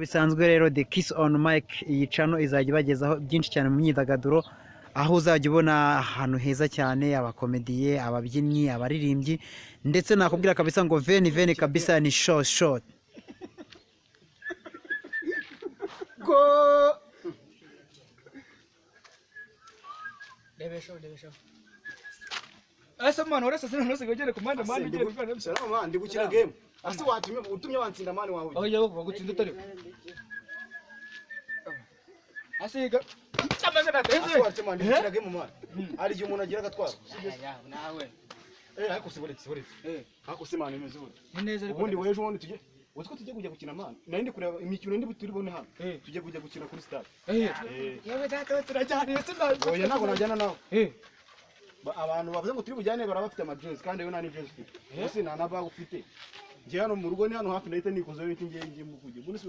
bisanzwe rero The Kiss on Mic iyi channel izajya ibagezaho byinshi cyane mu myidagaduro, aho uzajya ubona ahantu heza cyane abakomediye, ababyinnyi, abaririmbyi, ndetse nakubwira kabisa ngo veni kabisa ni short go lebesho asa mwana urasa sina nose gogere kumanda mani gere gukana bisara mwana ndi gukina game ase utumye wansinda mani wawe aho yabo bagutsinda utari asiga amaze nateze ase warte mwana ndi gukina game mwana ari gihe umuntu agira gatwaro nawe ariko siboretse ariko se mwana imeze ubundi neza ariko ubundi wejo wundi tujye uziko tujye kujya gukina mwana nari ndi kureba imikino ndi turibone hano tujye kujya gukina kuri stade yewe data turajyana sinazo oya nako najyana nawe abantu bavuze ngo turi bujyane barabafite amajezi kandi yo nani jezi ufite ese nta nabaga ufite ngiye hano mu rugo ni hano hafi ndahita nikozeho ibiti ngiye mu kujya ubundi